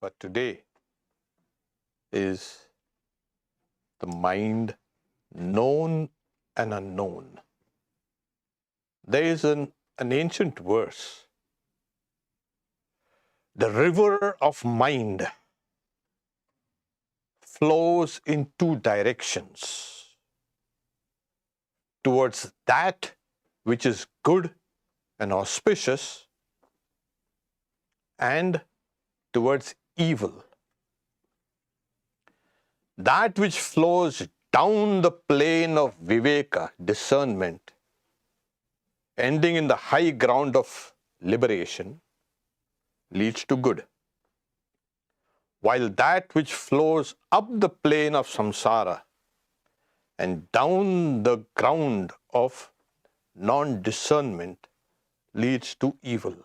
But today is the mind known and unknown. There is an ancient verse. The river of mind flows in two directions, towards that which is good and auspicious, and towards evil. That which flows down the plane of viveka, discernment, ending in the high ground of liberation, leads to good. While that which flows up the plane of samsara and down the ground of non-discernment leads to evil.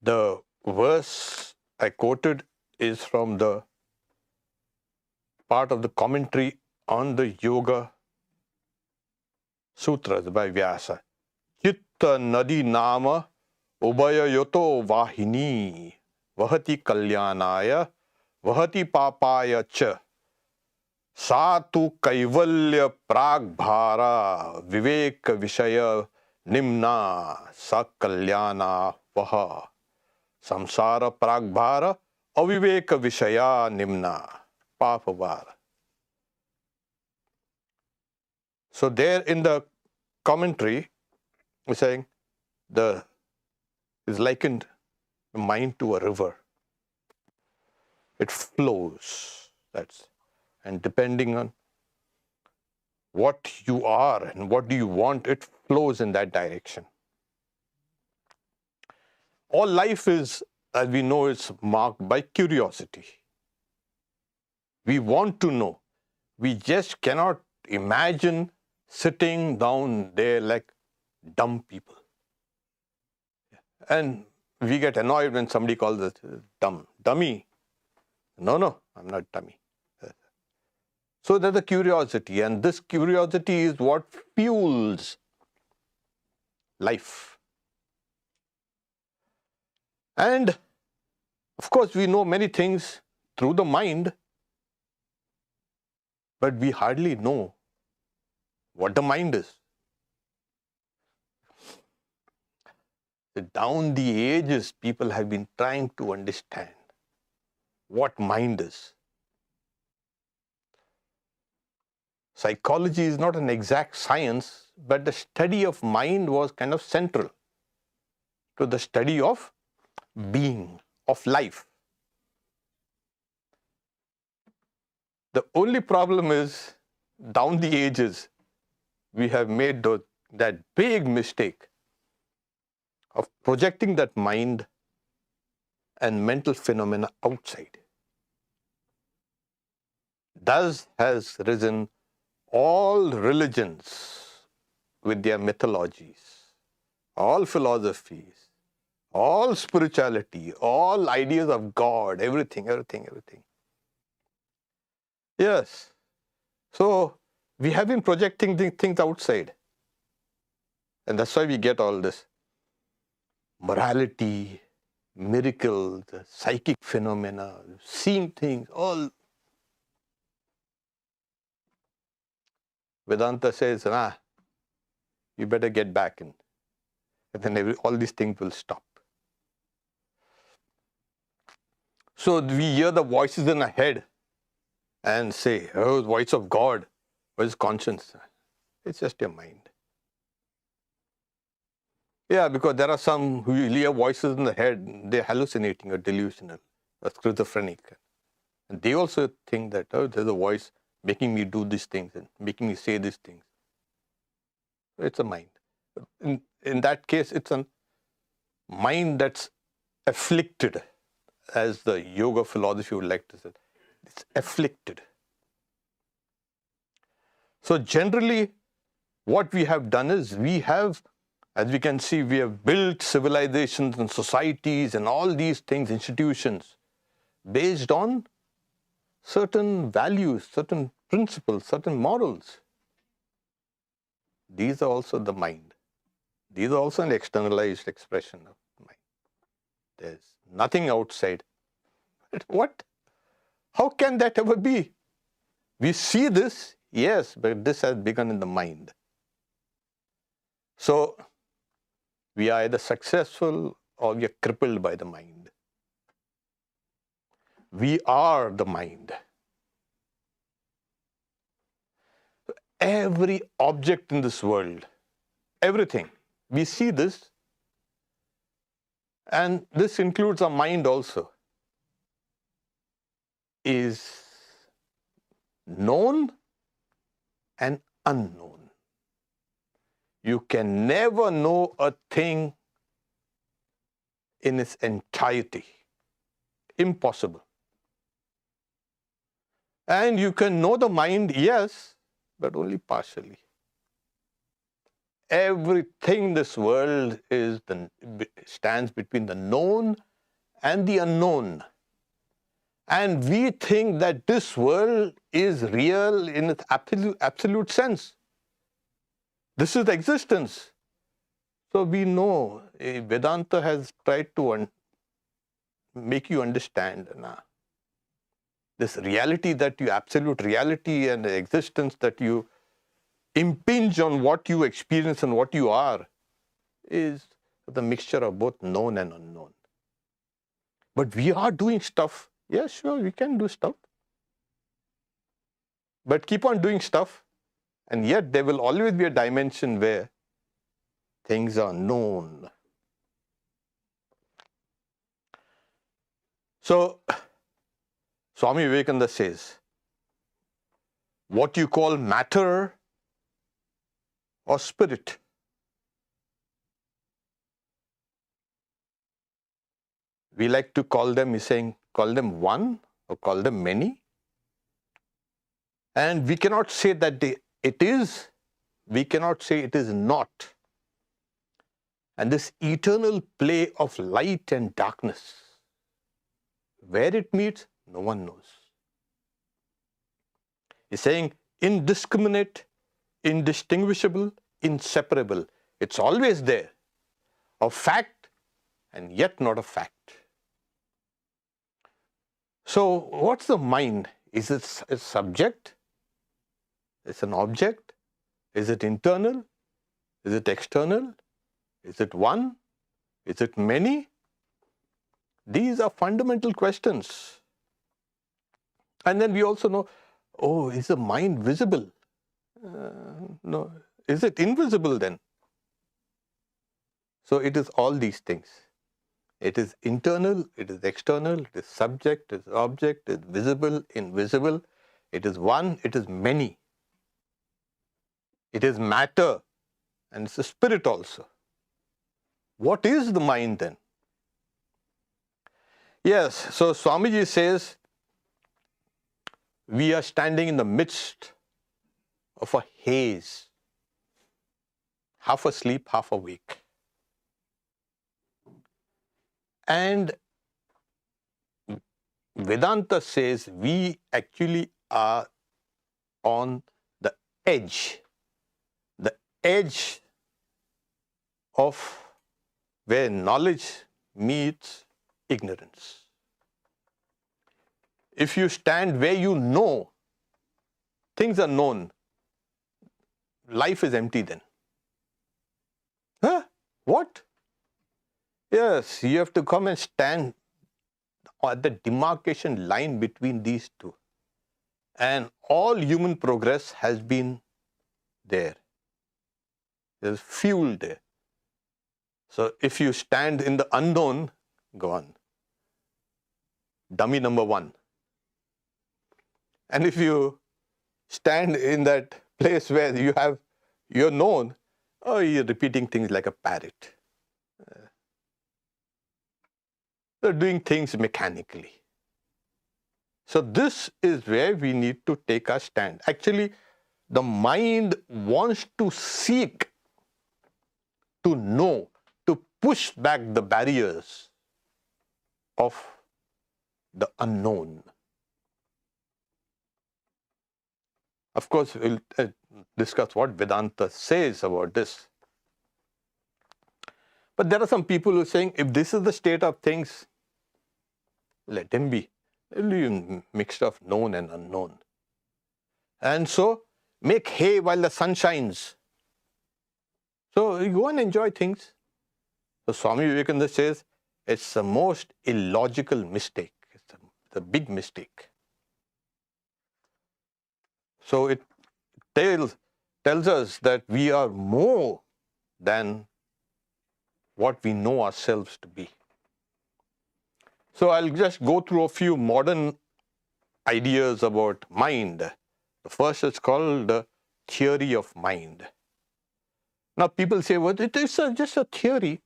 The verse I quoted is from the part of the commentary on the Yoga Sutras by Vyasa. Chitta Nadi Nama Ubaya Yoto Vahini Vahati Kalyanaya Vahati Papaya Cha Satu Kaivalya Pragbhara Vivek Vishaya Nimna Sakalyana Vaha Samsara Pragbhara Aviveka Vishaya Nimna Papavara. So there in the commentary, we're saying is likened the mind to a river. It flows. And depending on what you are and what do you want, it flows in that direction. All life is, as we know, is marked by curiosity. We want to know. We just cannot imagine sitting down there like dumb people. And we get annoyed when somebody calls us dumb. Dummy. No, I'm not dummy. So there's a curiosity, and this curiosity is what fuels life. And of course, we know many things through the mind, but we hardly know what the mind is. Down the ages, people have been trying to understand what mind is. Psychology is not an exact science, but the study of mind was kind of central to the study of being, of life. The only problem is, down the ages, we have made that big mistake of projecting that mind and mental phenomena outside. Thus has risen all religions with their mythologies, all philosophies, all spirituality, all ideas of God, everything. Yes. So we have been projecting things outside. And that's why we get all this morality, miracles, psychic phenomena, seeing things, all. Vedanta says, you better get back in. And then all these things will stop. So we hear the voices in our head and say, oh, voice of God, what is conscience? It's just your mind. Yeah, because there are some who hear voices in the head, they're hallucinating or delusional or schizophrenic. And they also think that, oh, there's a voice making me do these things and making me say these things. It's a mind. In that case, it's a mind that's afflicted, as the yoga philosophy would like to say. It's afflicted. So generally, what we have done is we have, as we can see, we have built civilizations and societies and all these things, institutions, based on certain values, certain principles, certain morals. These are also the mind. These are also an externalized expression of mind. There's nothing outside. What? How can that ever be? We see this, yes, but this has begun in the mind. So, we are either successful or we are crippled by the mind. We are the mind. Every object in this world, everything, we see this, and this includes our mind also, is known and unknown. You can never know a thing in its entirety. Impossible. And you can know the mind, yes, but only partially. Everything in this world stands between the known and the unknown. And we think that this world is real in its absolute sense. This is the existence. So we know Vedanta has tried to make you understand this reality, that you, absolute reality and existence, that you impinge on what you experience and what you are, is the mixture of both known and unknown. But we are doing stuff. Yeah, sure, we can do stuff. But keep on doing stuff, and yet there will always be a dimension where things are known. So, Swami Vivekananda says, what you call matter or spirit, we like to call them, he's saying, call them one or call them many. And we cannot say that it is, we cannot say it is not. And this eternal play of light and darkness, where it meets, no one knows. He's saying indiscriminate, indistinguishable, inseparable. It's always there. A fact and yet not a fact. So what's the mind? Is it a subject? Is it an object? Is it internal? Is it external? Is it one? Is it many? These are fundamental questions. And then we also know, oh, is the mind visible? No. Is it invisible then? So it is all these things. It is internal, it is external, it is subject, it is object, it is visible, invisible. It is one, it is many. It is matter, and it's a spirit also. What is the mind then? Yes, so Swamiji says, we are standing in the midst of a haze, half asleep, half awake. And Vedanta says we actually are on the edge of where knowledge meets ignorance. If you stand where you know, things are known, life is empty then. Huh? What? Yes, you have to come and stand at the demarcation line between these two. And all human progress has been there. There's fuel there. So if you stand in the unknown, go on. Dummy number one. And if you stand in that place where you're known, oh, you're repeating things like a parrot. They're doing things mechanically. So this is where we need to take our stand. Actually, the mind wants to seek to know, to push back the barriers of the unknown. Of course, we'll discuss what Vedanta says about this. But there are some people who are saying, if this is the state of things, let him be. It will be a mixture of known and unknown. And so, make hay while the sun shines. So, you go and enjoy things. So, Swami Vivekananda says, it's the most illogical mistake. It's a big mistake. So, it tells us that we are more than what we know ourselves to be. So, I'll just go through a few modern ideas about mind. The first is called the theory of mind. Now, people say, well, it is just a theory.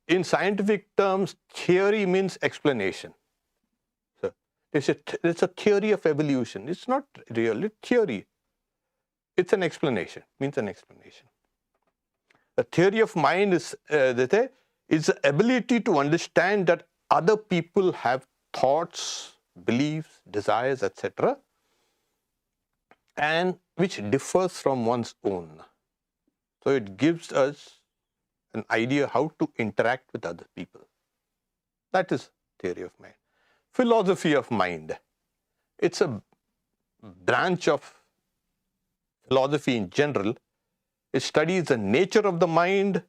In scientific terms, theory means explanation. So, it's a theory of evolution. It's not really theory. It's an explanation, means an explanation. The theory of mind is the ability to understand that other people have thoughts, beliefs, desires, etc., and which differs from one's own. So it gives us an idea how to interact with other people. That is theory of mind. Philosophy of mind. It's a branch of philosophy in general. It studies the nature of the mind,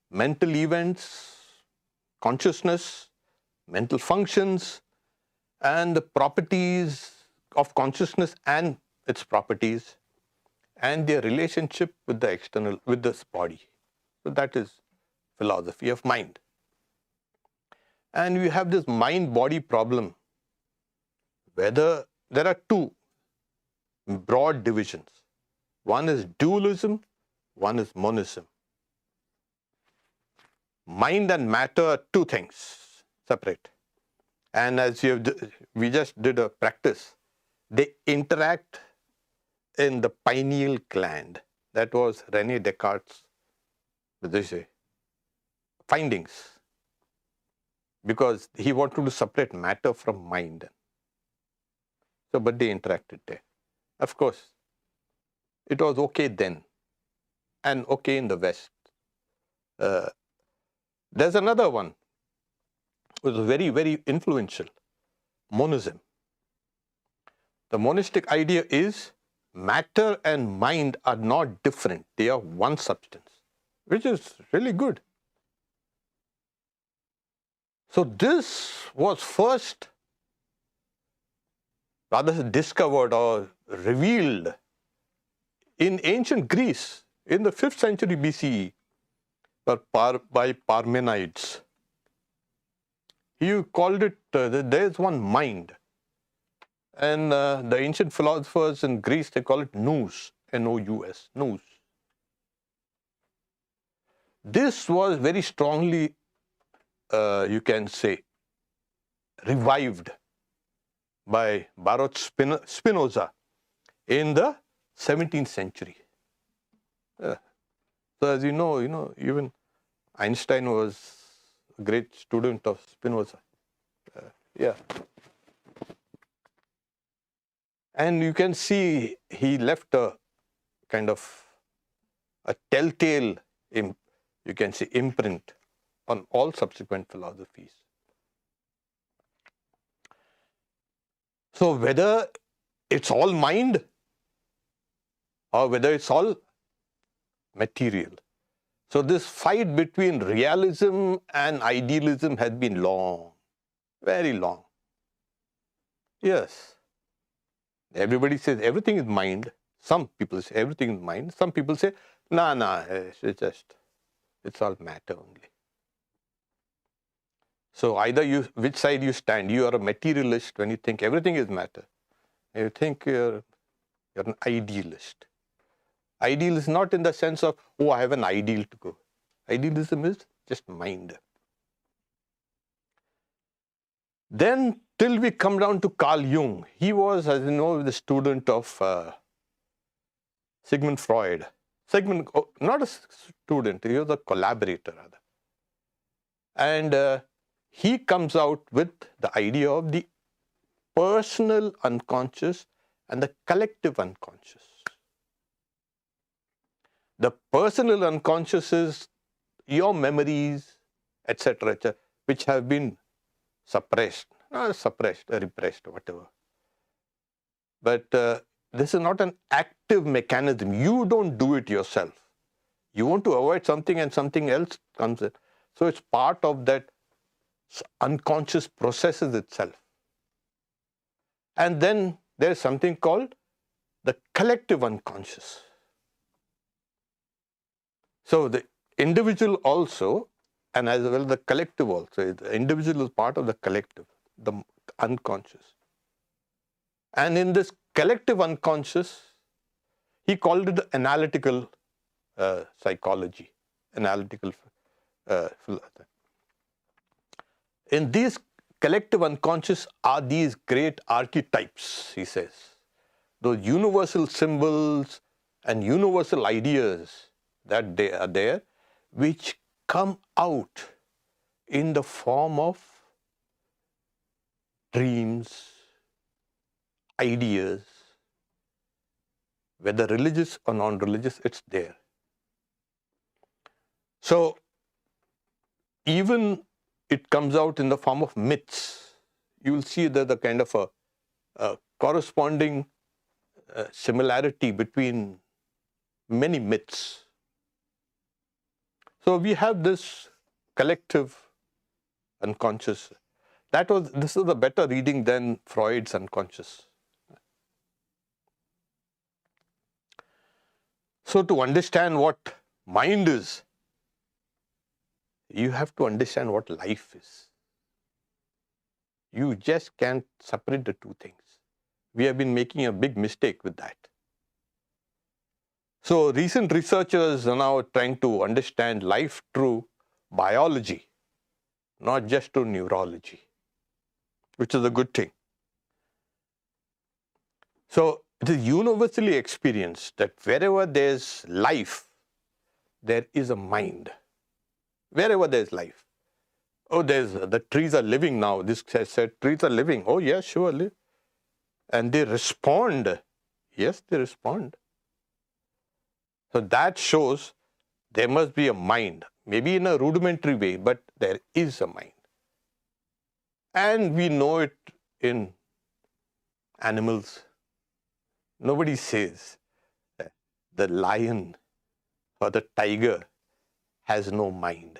mental events, consciousness, mental functions, and the properties of consciousness and its properties, and their relationship with the external, with this body. So that is philosophy of mind. And we have this mind-body problem, whether there are two broad divisions. One is dualism, one is monism. Mind and matter are two things, separate. And as we just did a practice, they interact in the pineal gland. That was René Descartes' findings, because he wanted to separate matter from mind. So, but they interacted there. Of course, it was okay then and okay in the West. There's another one which was very, very influential, monism. The monistic idea is matter and mind are not different. They are one substance, which is really good. So this was first rather discovered or revealed in ancient Greece in the 5th century BCE by Parmenides. He called it, there's one mind. And the ancient philosophers in Greece, they call it nous, N-O-U-S, nous. This was very strongly, you can say, revived by Baruch Spinoza in the 17th century. So as you know, even Einstein was a great student of Spinoza. Yeah. And you can see he left a kind of a telltale, you can say, imprint on all subsequent philosophies. So whether it's all mind or whether it's all material. So this fight between realism and idealism has been long, very long. Yes. Everybody says everything is mind. Some people say everything is mind. Some people say, nah, it's all matter only. So either which side you stand. You are a materialist when you think everything is matter. You think you're an idealist. Ideal is not in the sense of, oh, I have an ideal to go. Idealism is just mind. Then till we come down to Carl Jung. He was, as you know, the student of Sigmund Freud. Not a student, he was a collaborator rather. And he comes out with the idea of the personal unconscious and the collective unconscious. The personal unconscious is your memories, etc., which have been suppressed, repressed, whatever. But this is not an active mechanism. You don't do it yourself. You want to avoid something and something else comes in. So it's part of that unconscious processes itself. And then there is something called the collective unconscious. So the individual also, and as well the collective also. The individual is part of the collective, the unconscious. And in this collective unconscious, he called it the analytical psychology, analytical philosophy. In these collective unconscious are these great archetypes, he says. Those universal symbols and universal ideas that they are there, which come out in the form of dreams, ideas, whether religious or non-religious, it's there. So even it comes out in the form of myths. You will see that the kind of a corresponding similarity between many myths. So we have this collective unconscious. This is a better reading than Freud's unconscious. So to understand what mind is, you have to understand what life is. You just can't separate the two things. We have been making a big mistake with that. So recent researchers are now trying to understand life through biology, not just through neurology, which is a good thing. So it is universally experienced that wherever there's life, there is a mind. Wherever there's life. Oh, the trees are living now. This said trees are living. Oh, yes, surely. And they respond. Yes, they respond. So that shows there must be a mind, maybe in a rudimentary way, but there is a mind. And we know it in animals. Nobody says that the lion or the tiger has no mind.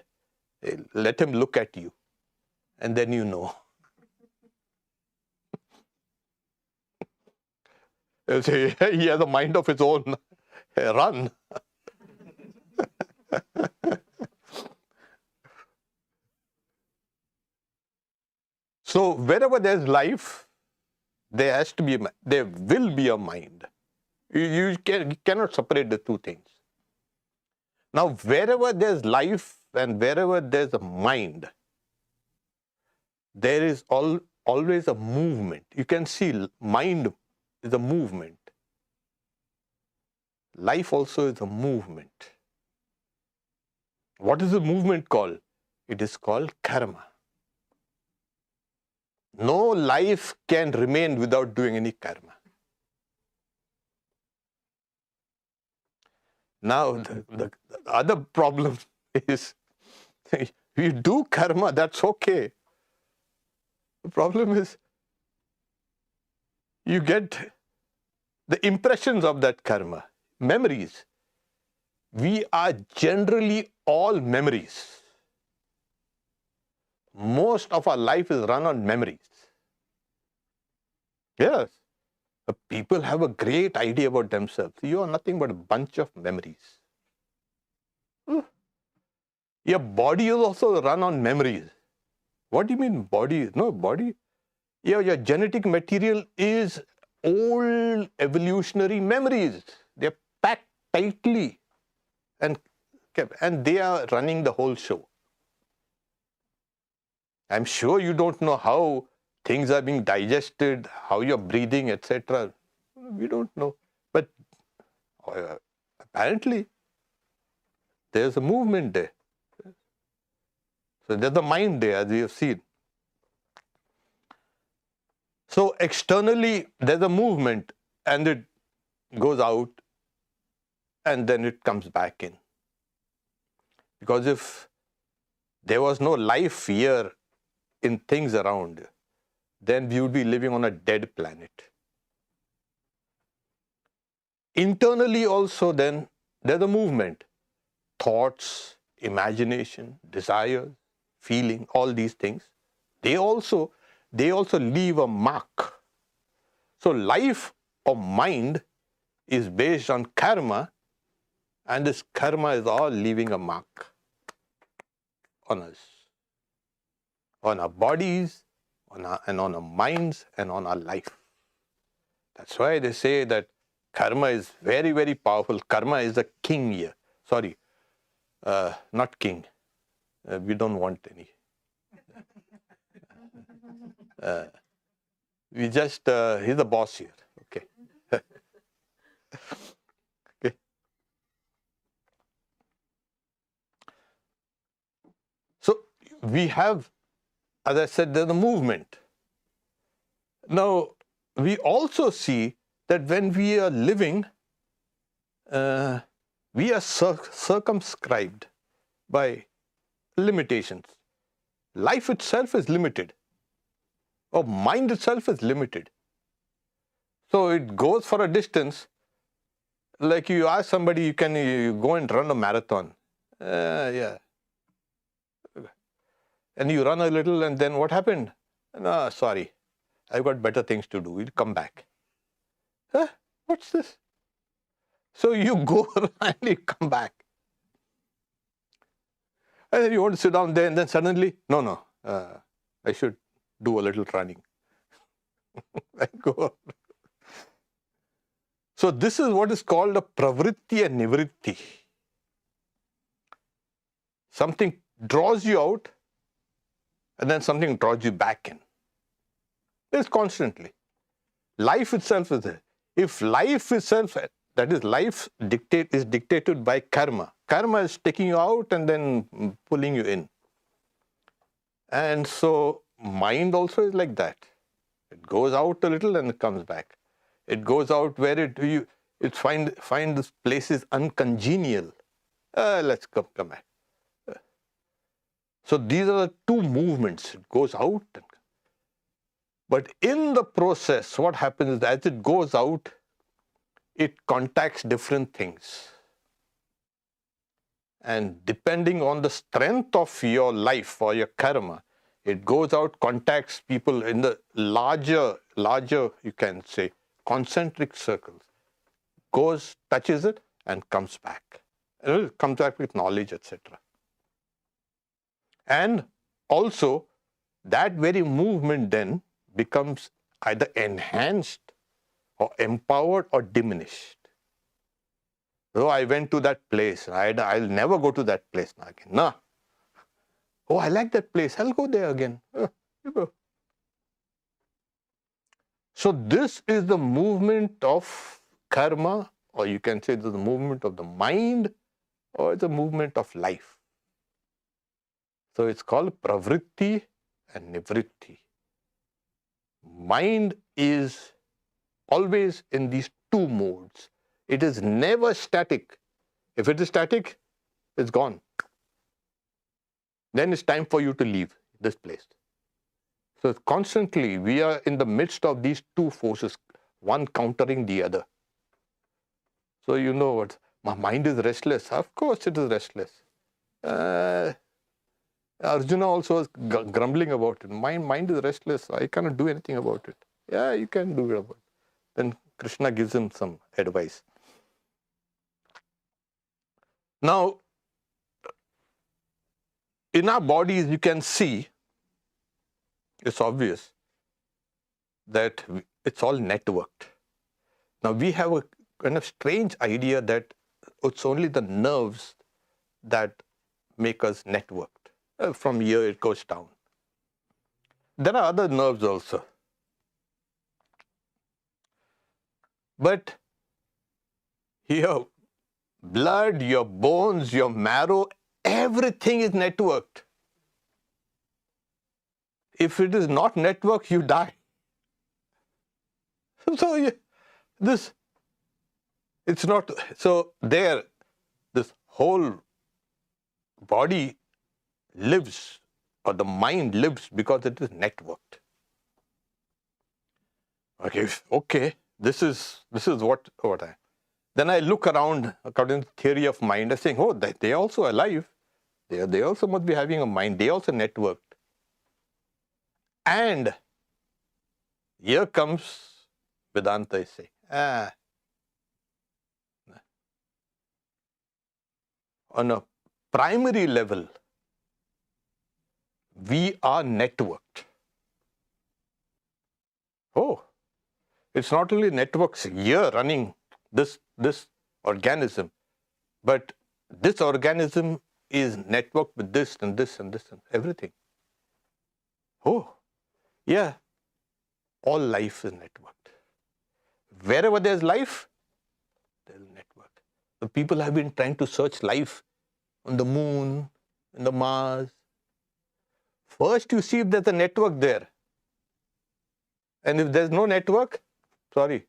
Let him look at you, and then you know. They'll say, he has a mind of his own. Run. So wherever there's life, there will be a mind. You cannot separate the two things. Now, wherever there's life and wherever there's a mind, there is always a movement. You can see mind is a movement. Life also is a movement. What is the movement called? It is called karma. No life can remain without doing any karma. Now, the other problem is, we do karma, that's okay. The problem is, you get the impressions of that karma, memories. We are generally all memories. Most of our life is run on memories. Yes. People have a great idea about themselves. You are nothing but a bunch of memories. Your body is also run on memories. What do you mean body? No, body. Your genetic material is old evolutionary memories. They're packed tightly and they are running the whole show. I'm sure you don't know how things are being digested, how you're breathing, etc. We don't know. But apparently, there's a movement there. So there's a mind there, as we have seen. So externally, there's a movement and it goes out and then it comes back in. Because if there was no life here in things around, then we would be living on a dead planet. Internally also then, there's a movement. Thoughts, imagination, desires, feeling, all these things, they also leave a mark. So life or mind is based on karma, and this karma is all leaving a mark on us, on our bodies, and on our minds, and on our life. That's why they say that karma is very, very powerful. Karma is the king here. Sorry, not king. We don't want any. He's the boss here. Okay. Okay. So we have, as I said, there's a movement. Now, we also see that when we are living, we are circumscribed by limitations. Life itself is limited, or mind itself is limited. So it goes for a distance. Like you ask somebody, you go and run a marathon. Yeah. And you run a little, and then what happened? No, sorry, I've got better things to do. We'll come back. Huh? What's this? So you go and you come back. And then you want to sit down there, and then suddenly, no, I should do a little running. I go. So this is what is called a pravritti and nivritti. Something draws you out, and then something draws you back in. It's constantly. Life itself is there. If life itself, that is, life is dictated by karma. Karma is taking you out and then pulling you in. And so mind also is like that. It goes out a little and it comes back. It goes out where it find this places uncongenial. Let's come back. So these are the two movements. It goes out. But in the process, what happens is as it goes out, it contacts different things. And depending on the strength of your life or your karma, it goes out, contacts people in the larger, you can say, concentric circles. Goes, touches it, and comes back. It comes back with knowledge, etc. And also, that very movement then becomes either enhanced or empowered or diminished. So I went to that place. I'll never go to that place now again. No. Oh, I like that place. I'll go there again. You go. So this is the movement of karma, or you can say the movement of the mind, or the movement of life. So it's called pravritti and nivritti. Mind is always in these two modes. It is never static. If it is static, it's gone. Then it's time for you to leave this place. So constantly we are in the midst of these two forces, one countering the other. So you know what? My mind is restless. Of course it is restless. Arjuna also was grumbling about it. My mind is restless. I cannot do anything about it. Yeah, you can do it about it. Then Krishna gives him some advice. Now, in our bodies, you can see, it's obvious that it's all networked. Now, we have a kind of strange idea that it's only the nerves that make us networked. From here, it goes down. There are other nerves also. But your blood, your bones, your marrow, everything is networked. If it is not networked, you die. So it's not, so there, this whole body lives, or the mind lives, because it is networked. Okay, this is what I. Then I look around according to the theory of mind. I say, oh, they are also alive. They also must be having a mind. They also networked. And here comes Vedanta is saying, on a primary level, we are networked. Oh, it's not only networks here running this organism, but this organism is networked with this and this and this and everything. Oh, yeah, all life is networked. Wherever there's life, there's a network. The people have been trying to search life on the moon, in the Mars. First, you see if there's a network there. And if there's no network, sorry.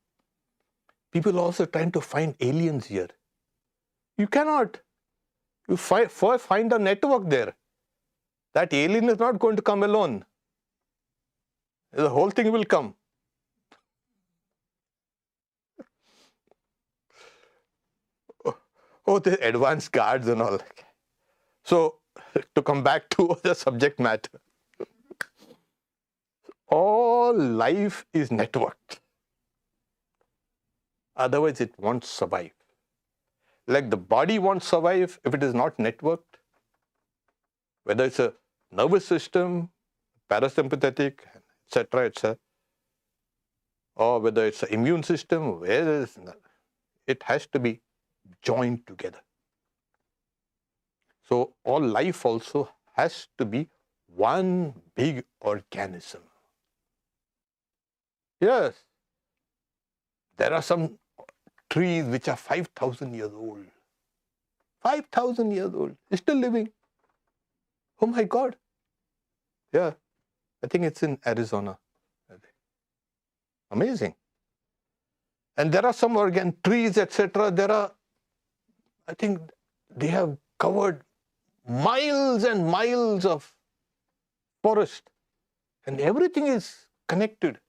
People are also trying to find aliens here. You cannot. You first find a network there. That alien is not going to come alone. The whole thing will come. Oh, the advanced guards and all. So, to come back to the subject matter. All life is networked. Otherwise, it won't survive. Like the body won't survive if it is not networked. Whether it's a nervous system, parasympathetic, etc., or whether it's an immune system, it has to be joined together. So all life also has to be one big organism. Yes, there are some trees which are 5,000 years old. 5,000 years old, still living. Oh my God. Yeah, I think it's in Arizona. Amazing. And there are some trees, etc. There are, I think they have covered miles and miles of forest. And everything is connected.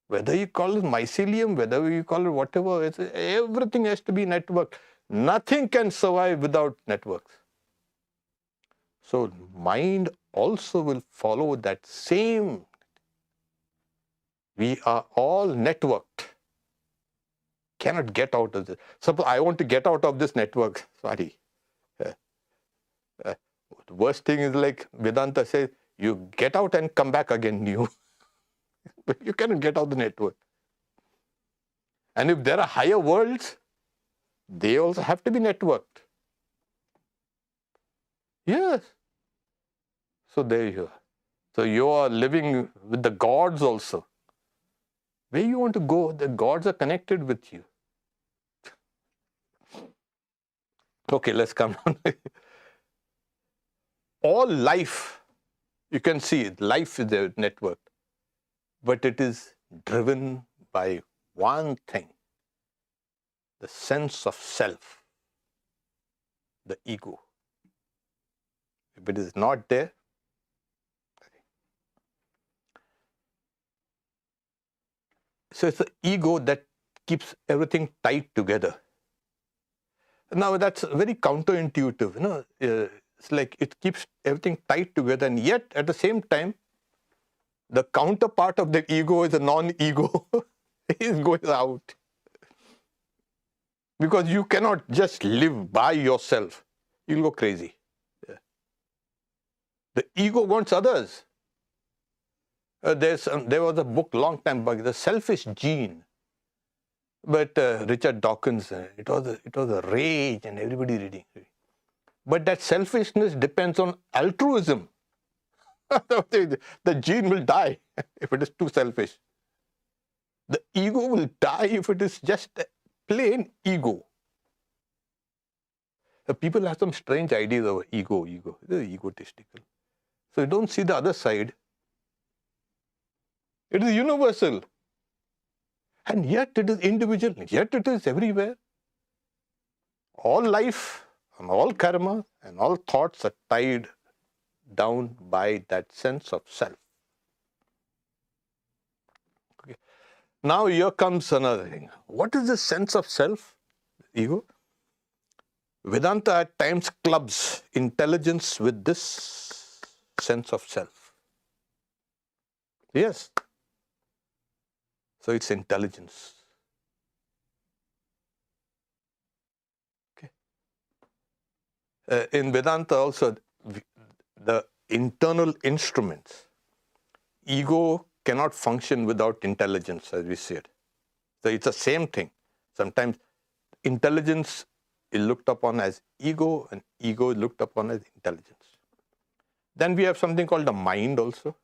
Whether you call it mycelium, whether you call it whatever, everything has to be networked. Nothing can survive without networks. So mind also will follow that same. We are all networked. Cannot get out of this. Suppose I want to get out of this network. Sorry. The worst thing is, like Vedanta says, you get out and come back again new. But you cannot get out the network. And if there are higher worlds, they also have to be networked. Yes. So there you are. So you are living with the gods also. Where you want to go, the gods are connected with you. Okay, let's come down. All life, you can see, life is a network. But it is driven by one thing, the sense of self, the ego. If it is not there, so it's the ego that keeps everything tied together. Now that's very counterintuitive, It's like it keeps everything tied together, and yet at the same time, the counterpart of the ego is a non-ego. Is going out. Because you cannot just live by yourself. You'll go crazy. Yeah. The ego wants others. There was a book long time back, The Selfish Gene. But Richard Dawkins, it was a rage and everybody reading. But that selfishness depends on altruism. The gene will die if it is too selfish. The ego will die if it is just a plain ego. People have some strange ideas of ego. They're egotistical. So you don't see the other side. It is universal. And yet it is individual. Yet it is everywhere. All life and all karma and all thoughts are tied down by that sense of self. Okay. Now here comes another thing. What is the sense of self? Ego. Vedanta at times clubs intelligence with this sense of self. Yes. So it's intelligence. Okay. In Vedanta also, the internal instruments, ego cannot function without intelligence, as we said. So it's the same thing. Sometimes intelligence is looked upon as ego and ego is looked upon as intelligence. Then we have something called the mind also.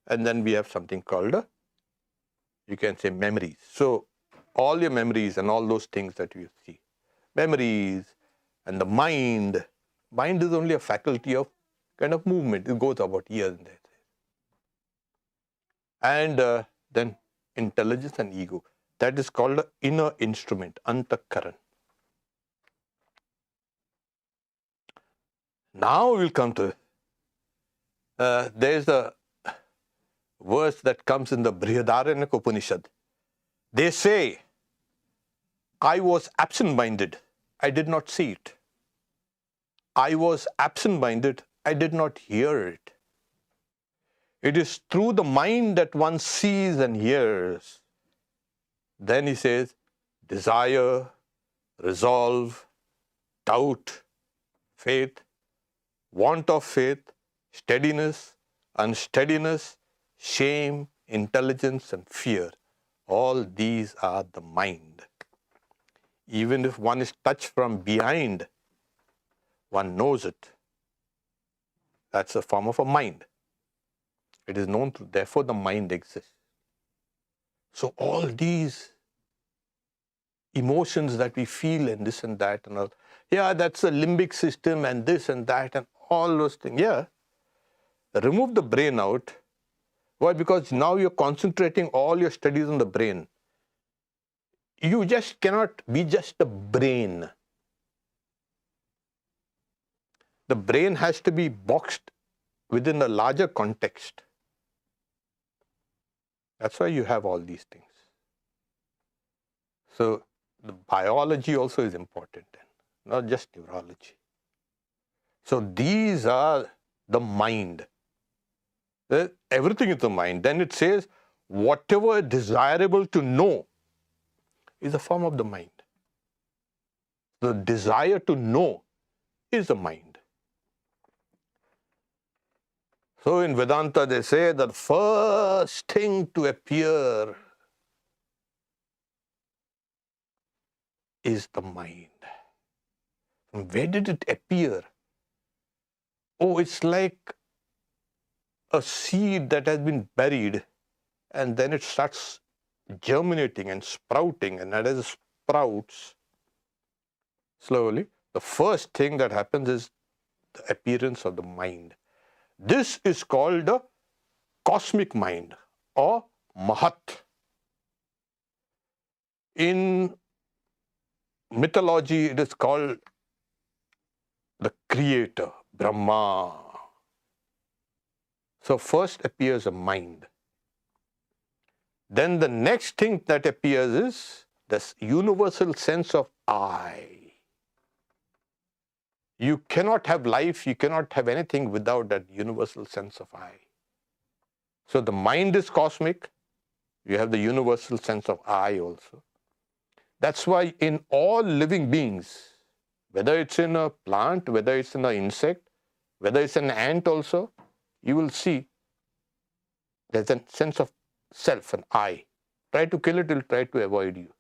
And then we have something called, you can say, memories. So all your memories and all those things that you see, memories and the mind is only a faculty of kind of movement. It goes about here and there. And then intelligence and ego. That is called the inner instrument, antakaran. Now we'll come to, there's a verse that comes in the Brihadaranyaka Upanishad. They say, I was absent-minded, I did not see it. I was absent-minded, I did not hear it. It is through the mind that one sees and hears. Then he says, desire, resolve, doubt, faith, want of faith, steadiness, unsteadiness, shame, intelligence and fear. All these are the mind. Even if one is touched from behind, one knows it. That's a form of a mind. It is known to, therefore the mind exists. So all these emotions that we feel and this and that and all, yeah, that's a limbic system and this and that and all those things. Yeah, remove the brain out. Why? Because now you're concentrating all your studies on the brain. You just cannot be just a brain. The brain has to be boxed within a larger context. That's why you have all these things. So the biology also is important, not just neurology. So these are the mind. Everything is the mind. Then it says, whatever desirable to know is a form of the mind. The desire to know is the mind. So in Vedanta they say that first thing to appear is the mind. And where did it appear? Oh, it's like a seed that has been buried and then it starts germinating and sprouting, and as it sprouts slowly, the first thing that happens is the appearance of the mind. This is called the cosmic mind or Mahat. In mythology, it is called the creator, Brahma. So first appears a mind. Then the next thing that appears is this universal sense of I. You cannot have life, you cannot have anything without that universal sense of I. So the mind is cosmic. You have the universal sense of I also. That's why in all living beings, whether it's in a plant, whether it's in an insect, whether it's an ant also, you will see there's a sense of self, an I. Try to kill it, it will try to avoid you.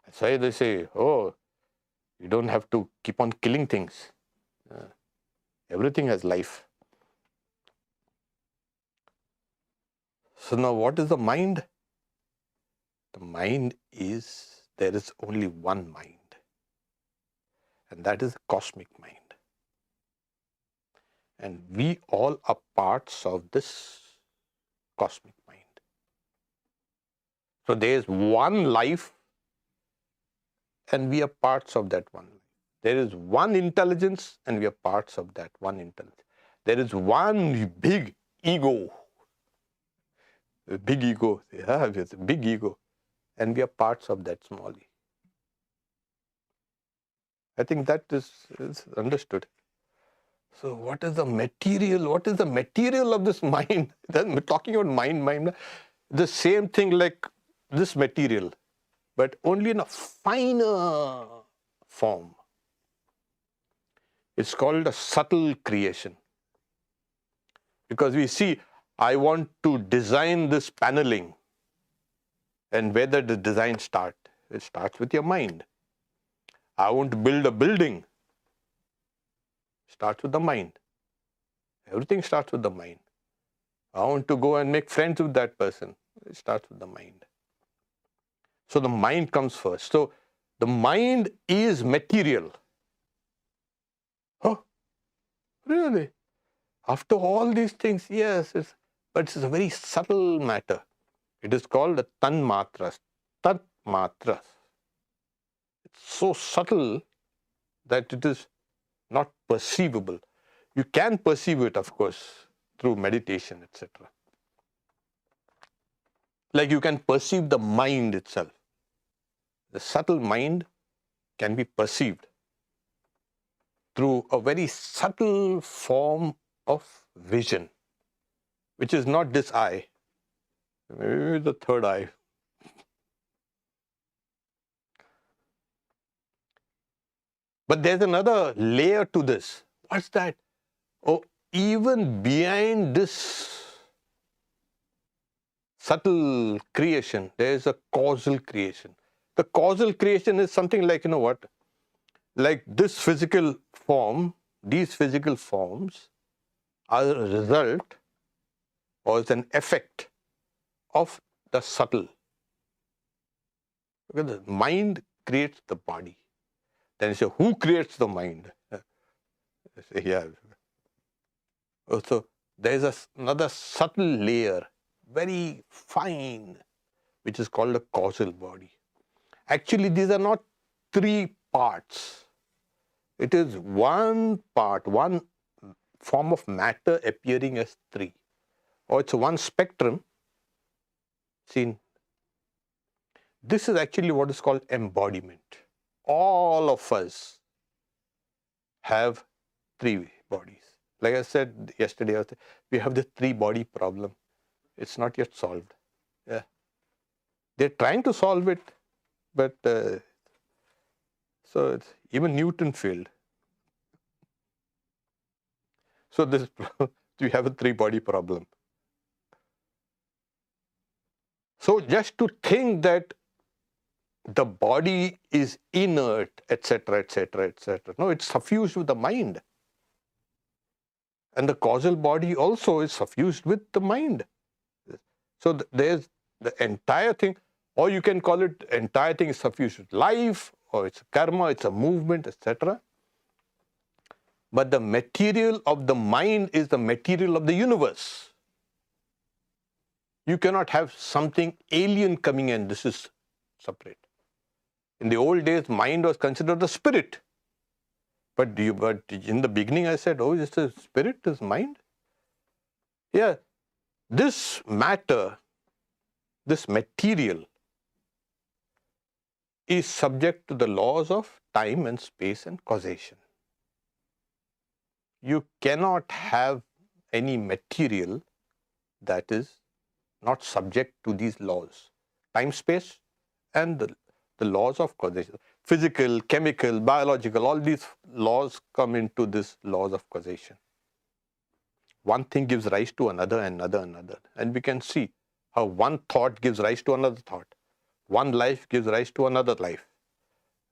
That's why they say, oh, you don't have to keep on killing things. Everything has life. So now what is the mind? The mind is, there is only one mind. And that is the cosmic mind. And we all are parts of this cosmic mind. So there is one life and we are parts of that one life. There is one intelligence and we are parts of that one intelligence. There is one big ego. A big ego. Yeah, there's a big ego. And we are parts of that small ego. I think that is understood. So what is the material? What is the material of this mind? We're talking about mind. The same thing like this material, but only in a finer form. It's called a subtle creation. Because we see, I want to design this paneling. And where does the design start? It starts with your mind. I want to build a building. Starts with the mind. Everything starts with the mind. I want to go and make friends with that person. It starts with the mind. So the mind comes first. So the mind is material. Oh, really? After all these things, yes, but it's a very subtle matter. It is called the tanmatras. Tatmatras. It's so subtle that it is not perceivable. You can perceive it, of course, through meditation, etc. Like you can perceive the mind itself. The subtle mind can be perceived through a very subtle form of vision, which is not this eye, maybe the third eye. But there's another layer to this. What's that? Oh, even behind this subtle creation, there is a causal creation. The causal creation is something like, like this physical form, these physical forms are a result or is an effect of the subtle. Because the mind creates the body. Then you say, who creates the mind? Yeah. So there is another subtle layer, very fine, which is called a causal body. Actually, these are not three parts. It is one part, one form of matter appearing as three. Or it's one spectrum seen. This is actually what is called embodiment. All of us have three bodies. Like I said yesterday, we have the three body problem. It's not yet solved. Yeah. They're trying to solve it, but so even Newton failed. So this we have a three body problem. So just to think that the body is inert, etc., etc., etc. No, it's suffused with the mind. And the causal body also is suffused with the mind. So there's the entire thing, or you can call it entire thing is suffused with life, or it's karma, it's a movement, etc. But the material of the mind is the material of the universe. You cannot have something alien coming in, this is separate. In the old days, mind was considered a spirit. But in the beginning I said, oh, is this a spirit, this mind? Yeah, this matter, this material is subject to the laws of time and space and causation. You cannot have any material that is not subject to these laws. Time, space, and the laws of causation. Physical, chemical, biological, all these laws come into this laws of causation. One thing gives rise to another, another. And we can see how one thought gives rise to another thought. One life gives rise to another life.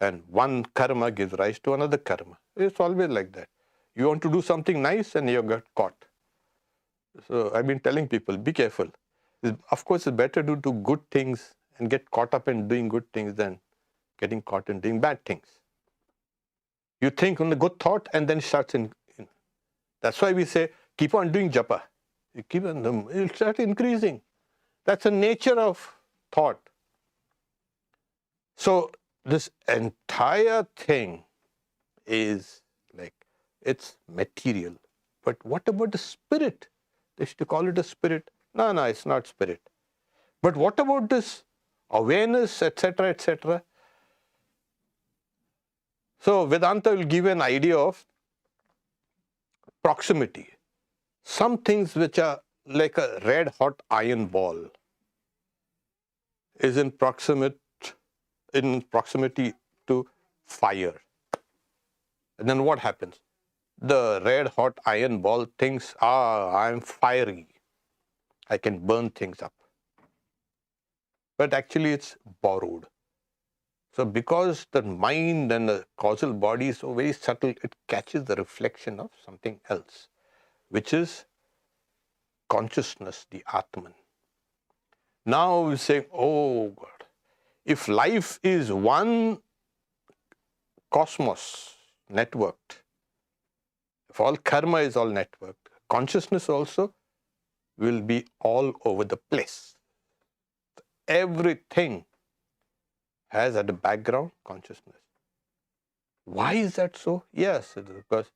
And one karma gives rise to another karma. It's always like that. You want to do something nice and you get caught. So I've been telling people, be careful. Of course, it's better to do good things and get caught up in doing good things than getting caught in doing bad things. You think on the good thought and then it starts in. That's why we say, keep on doing japa. You keep on, it will start increasing. That's the nature of thought. So this entire thing is like, it's material. But what about the spirit? They used to call it a spirit. No, no, it's not spirit. But what about this awareness, etc., etc.? So Vedanta will give an idea of proximity. Some things which are like a red hot iron ball is in proximity to fire. And then what happens? The red hot iron ball thinks, I'm fiery. I can burn things up. But actually it's borrowed. So because the mind and the causal body is so very subtle, it catches the reflection of something else, which is consciousness, the Atman. Now we say, oh God, if life is one cosmos networked, if all karma is all networked, consciousness also will be all over the place. Everything has at the background consciousness. Why is that so? Yes, it is because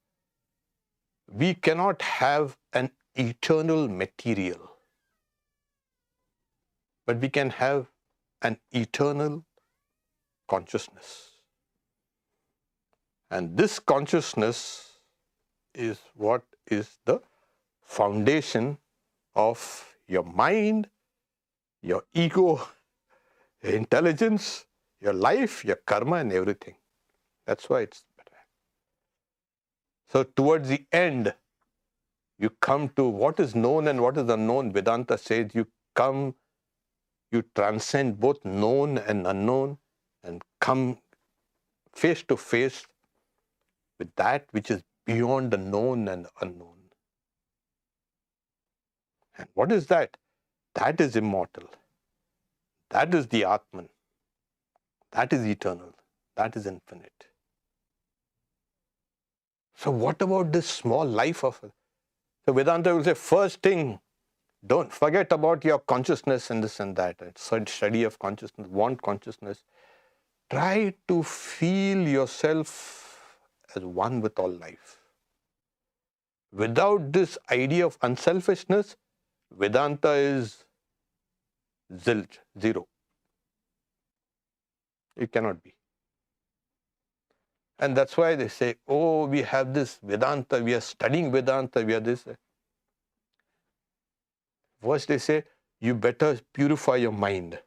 we cannot have an eternal material, but we can have an eternal consciousness. And this consciousness is what is the foundation of your mind, your ego, your intelligence, your life, your karma, and everything. That's why it's better. So towards the end, you come to what is known and what is unknown. Vedanta says you transcend both known and unknown and come face to face with that which is beyond the known and unknown. And what is that? That is immortal. That is the Atman. That is eternal. That is infinite. So what about this small life of it? So Vedanta will say, first thing, don't forget about your consciousness and this and that. It's study of consciousness, want consciousness. Try to feel yourself as one with all life. Without this idea of unselfishness, Vedanta is zilch, zero. It cannot be. And that's why they say, oh, we have this Vedanta, we are studying Vedanta, we are this. First they say, you better purify your mind.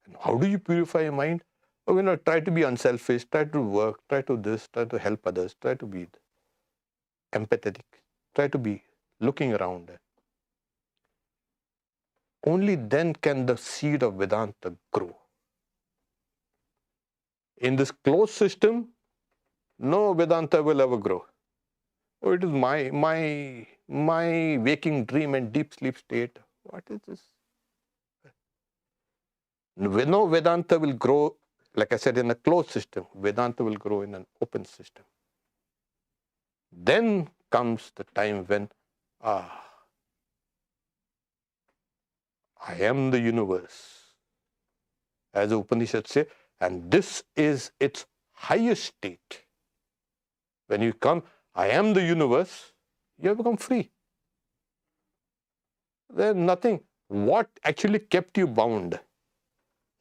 And how do you purify your mind? Oh, try to be unselfish, try to work, try to this, try to help others, try to be empathetic, try to be looking around. Only then can the seed of Vedanta grow. In this closed system, no Vedanta will ever grow. Oh, it is my waking dream and deep sleep state. What is this? No Vedanta will grow, like I said, in a closed system. Vedanta will grow in an open system. Then comes the time when, I am the universe. As the Upanishads say, and this is its highest state. When you come, I am the universe, you have become free. There's nothing. What actually kept you bound?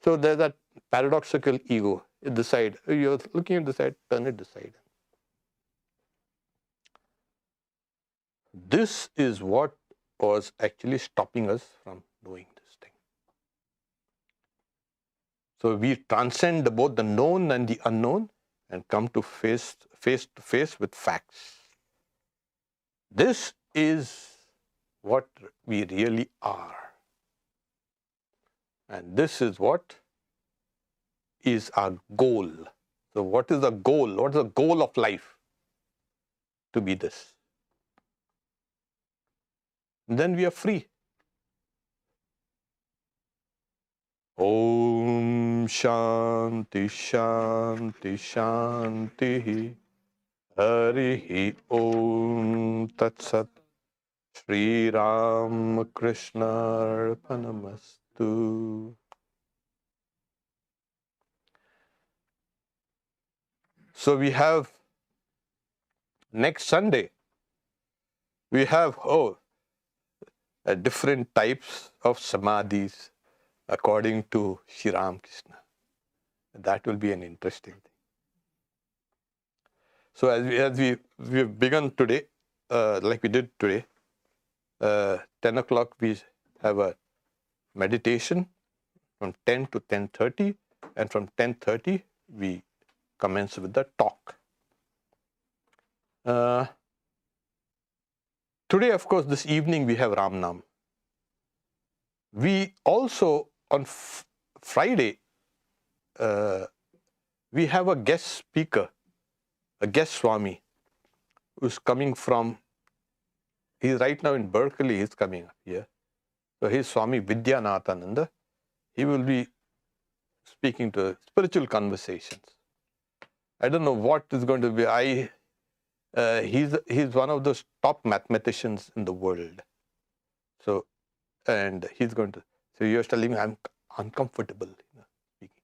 So there's that paradoxical ego. Decide. You're looking at the side, turn it aside. This is what was actually stopping us from doing this thing. So we transcend both the known and the unknown and come to face to face with facts. This is what we really are. And this is what is our goal. So what is the goal? What is the goal of life? To be this. Then we are free. Om Shanti Shanti Shanti Harihi Om Tat Sat Shri Ram Krishna Arpanamastu. So we have Next Sunday, we have different types of samadhis according to Sri Ramakrishna. That will be an interesting thing. So we've begun today, like we did today, 10 o'clock we have a meditation from 10 to 10:30, and from 10:30 we commence with the talk. Today, of course, this evening we have Ram Nam. We also, on Friday, we have a guest speaker, a guest Swami, who's coming from, he's right now in Berkeley, he's coming up here. So he's Swami Vidyanathananda. He will be speaking to spiritual conversations. I don't know what is going to be. He's one of those top mathematicians in the world. So, and he's going to, so you're telling me I'm uncomfortable speaking.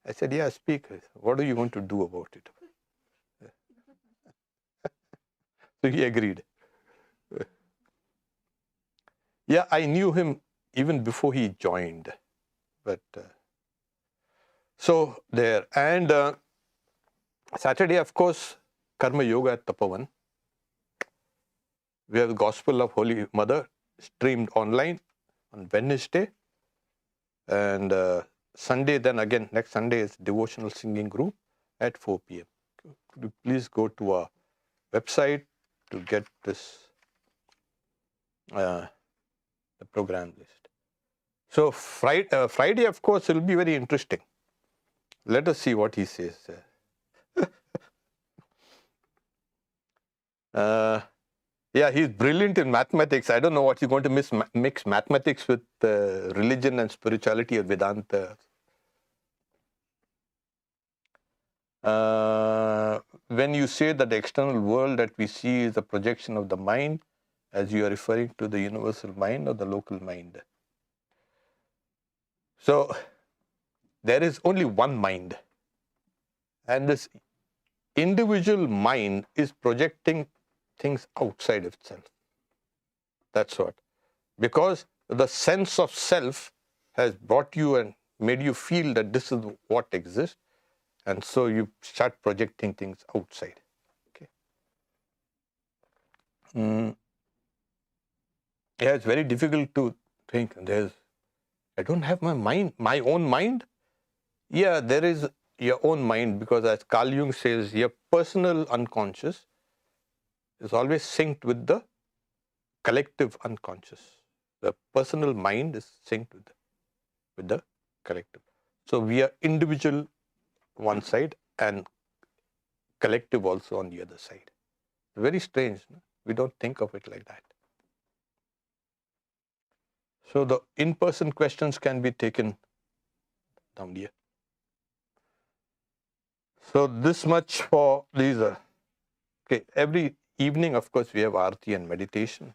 I said, yeah, speak. What are you going to do about it? So he agreed. Yeah, I knew him even before he joined. But so there. And Saturday, of course, Karma Yoga at Tapavan. We have the Gospel of Holy Mother streamed online on Wednesday. And Sunday, then again, next Sunday is devotional singing group at 4 p.m. Could you please go to our website to get this, the program list. So Friday, of course, it will be very interesting. Let us see what he says. Yeah, he's brilliant in mathematics. I don't know what he's going to mix mathematics with religion and spirituality or Vedanta. When you say that the external world that we see is a projection of the mind, as you are referring to the universal mind or the local mind. So, there is only one mind. And this individual mind is projecting things outside of itself. That's what. Because the sense of self has brought you and made you feel that this is what exists. And so you start projecting things outside. Okay. Yeah, it's very difficult to think. I don't have my own mind. Yeah, there is your own mind, because as Carl Jung says, your personal unconscious is always synced with the collective unconscious. The personal mind is synced with the collective. So we are individual one side and collective also on the other side. Very strange. No? We don't think of it like that. So the in-person questions can be taken down here. So this much for these. Okay, every evening, of course, we have Aarti and meditation.